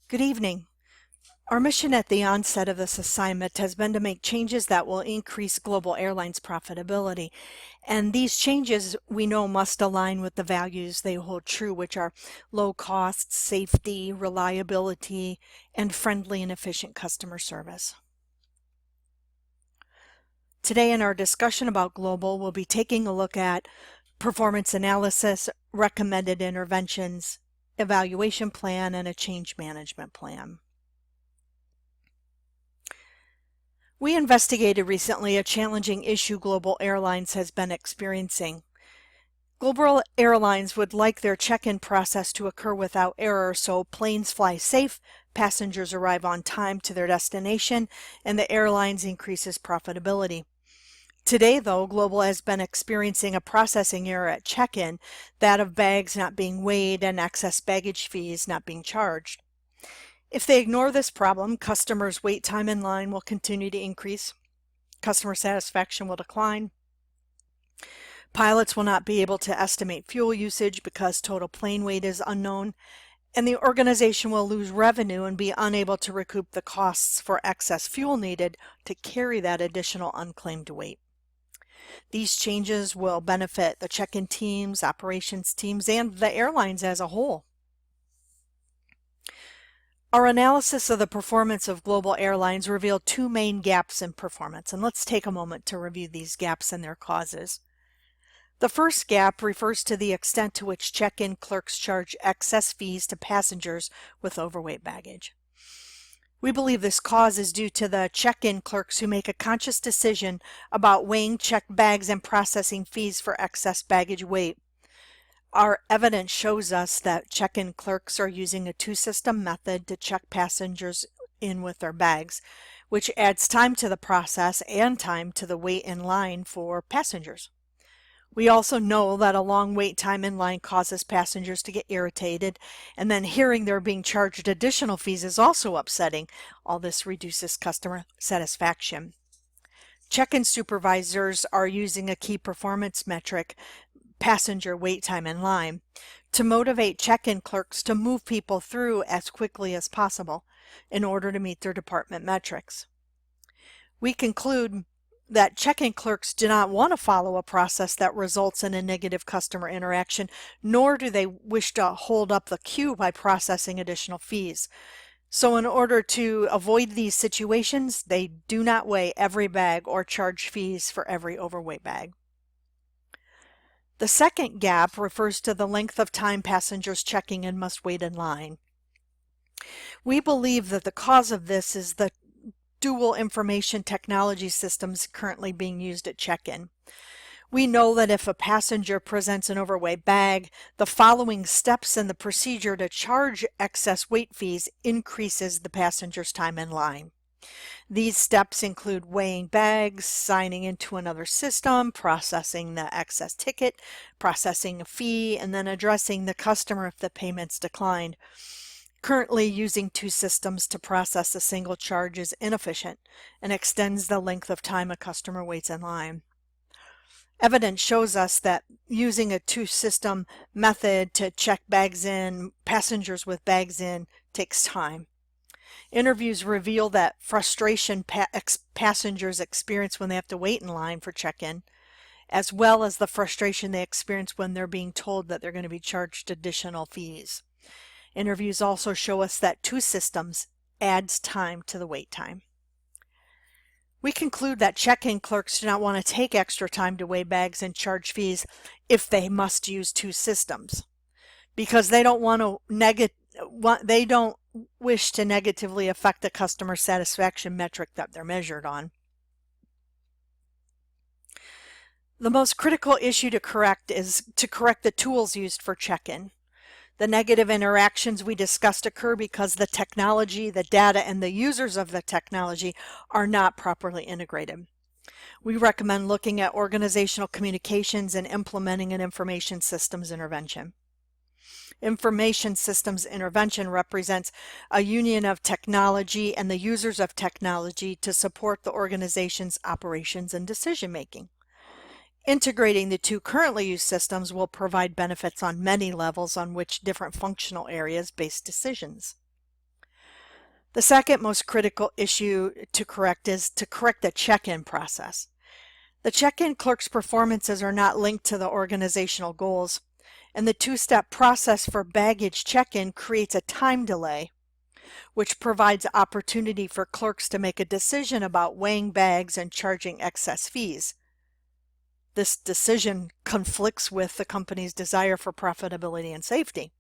Good evening. Our mission at the onset of this assignment has been to make changes that will increase global airlines' profitability. And these changes we know must align with the values they hold true, which are low cost, safety, reliability, and friendly and efficient customer service. Today in our discussion about global, we'll be taking a look at performance analysis, recommended interventions, evaluation plan, and a change management plan. We investigated recently a challenging issue global airlines has been experiencing. Global airlines would like their check-in process to occur without error so planes fly safe, passengers arrive on time to their destination, and the airlines increases profitability. Today, though, Global has been experiencing a processing error at check-in, that of bags not being weighed and excess baggage fees not being charged. If they ignore this problem, customers' wait time in line will continue to increase, customer satisfaction will decline, pilots will not be able to estimate fuel usage because total plane weight is unknown, and the organization will lose revenue and be unable to recoup the costs for excess fuel needed to carry that additional unclaimed weight. These changes will benefit the check-in teams, operations teams, and the airlines as a whole. Our analysis of the performance of global airlines revealed two main gaps in performance, and let's take a moment to review these gaps and their causes. The first gap refers to the extent to which check-in clerks charge excess fees to passengers with overweight baggage. We believe this cause is due to the check-in clerks who make a conscious decision about weighing checked bags and processing fees for excess baggage weight. Our evidence shows us that check-in clerks are using a two-system method to check passengers in with their bags, which adds time to the process and time to the wait in line for passengers. We also know that a long wait time in line causes passengers to get irritated, and then hearing they're being charged additional fees is also upsetting. All this reduces customer satisfaction. Check-in supervisors are using a key performance metric, passenger wait time in line, to motivate check-in clerks to move people through as quickly as possible in order to meet their department metrics. We conclude that check-in clerks do not want to follow a process that results in a negative customer interaction, nor do they wish to hold up the queue by processing additional fees. So in order to avoid these situations, they do not weigh every bag or charge fees for every overweight bag. The second gap refers to the length of time passengers checking in must wait in line. We believe that the cause of this is the dual information technology systems currently being used at check-in. We know that if a passenger presents an overweight bag, the following steps in the procedure to charge excess weight fees increases the passenger's time in line. These steps include weighing bags, signing into another system, processing the excess ticket, processing a fee, and then addressing the customer if the payment's declined. Currently, using two systems to process a single charge is inefficient and extends the length of time a customer waits in line. Evidence shows us that using a two-system method to check bags in, passengers with bags in, takes time. Interviews reveal that frustration passengers experience when they have to wait in line for check-in, as well as the frustration they experience when they're being told that they're going to be charged additional fees. Interviews also show us that two systems adds time to the wait time. We conclude that check-in clerks do not want to take extra time to weigh bags and charge fees if they must use two systems, because they don't wish to negatively affect the customer satisfaction metric that they're measured on. The most critical issue to correct is to correct the tools used for check-in. The negative interactions we discussed occur because the technology, the data, and the users of the technology are not properly integrated. We recommend looking at organizational communications and implementing an information systems intervention. Information systems intervention represents a union of technology and the users of technology to support the organization's operations and decision-making. Integrating the two currently used systems will provide benefits on many levels on which different functional areas base decisions. The second most critical issue to correct is to correct the check-in process. The check-in clerk's performances are not linked to the organizational goals, and the two-step process for baggage check-in creates a time delay, which provides opportunity for clerks to make a decision about weighing bags and charging excess fees. This decision conflicts with the company's desire for profitability and safety.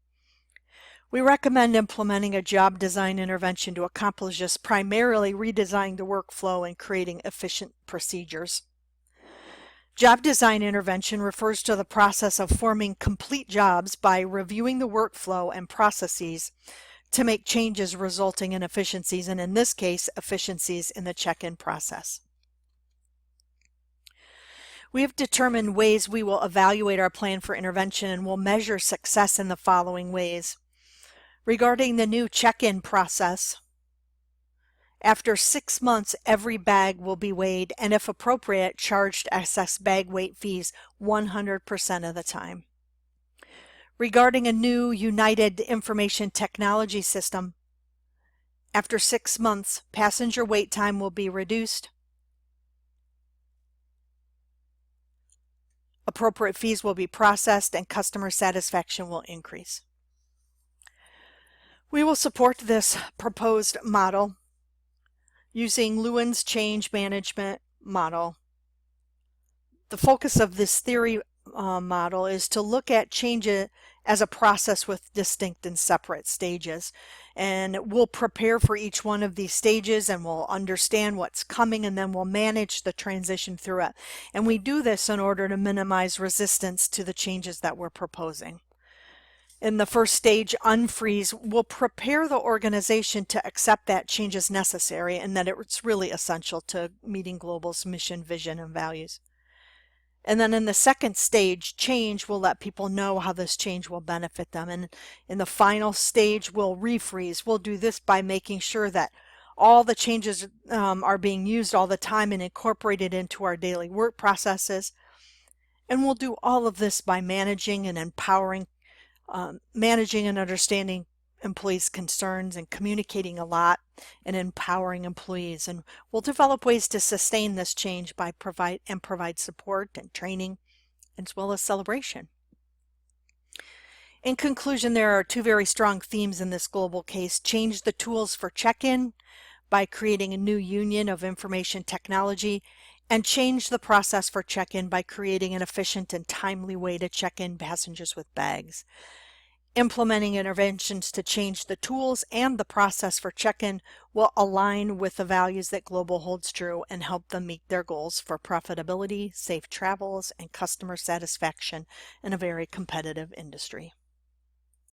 We recommend implementing a job design intervention to accomplish this, primarily redesigning the workflow and creating efficient procedures. Job design intervention refers to the process of forming complete jobs by reviewing the workflow and processes to make changes resulting in efficiencies, and in this case, efficiencies in the check-in process. We have determined ways we will evaluate our plan for intervention, and will measure success in the following ways. Regarding the new check-in process, after 6 months, every bag will be weighed and, if appropriate, charged excess bag weight fees 100% of the time. Regarding a new United Information Technology System, after 6 months, passenger wait time will be reduced, appropriate fees will be processed, and customer satisfaction will increase. We will support this proposed model using Lewin's change management model. The focus of this theory model is to look at change as a process with distinct and separate stages. And we'll prepare for each one of these stages, and we'll understand what's coming, and then we'll manage the transition through it. And we do this in order to minimize resistance to the changes that we're proposing. In the first stage, unfreeze, we'll prepare the organization to accept that change is necessary and that it's really essential to meeting Global's mission, vision, and values. And then in the second stage, change, will let people know how this change will benefit them. And in the final stage, we'll refreeze. We'll do this by making sure that all the changes are being used all the time and incorporated into our daily work processes. And we'll do all of this by managing and empowering managing and understanding employees' concerns and communicating a lot and empowering employees. And we'll develop ways to sustain this change by provide support and training, as well as celebration. In conclusion, there are two very strong themes in this global case. Change the tools for check-in by creating a new union of information technology, and change the process for check-in by creating an efficient and timely way to check in passengers with bags. Implementing interventions to change the tools and the process for check-in will align with the values that Global holds true and help them meet their goals for profitability, safe travels, and customer satisfaction in a very competitive industry.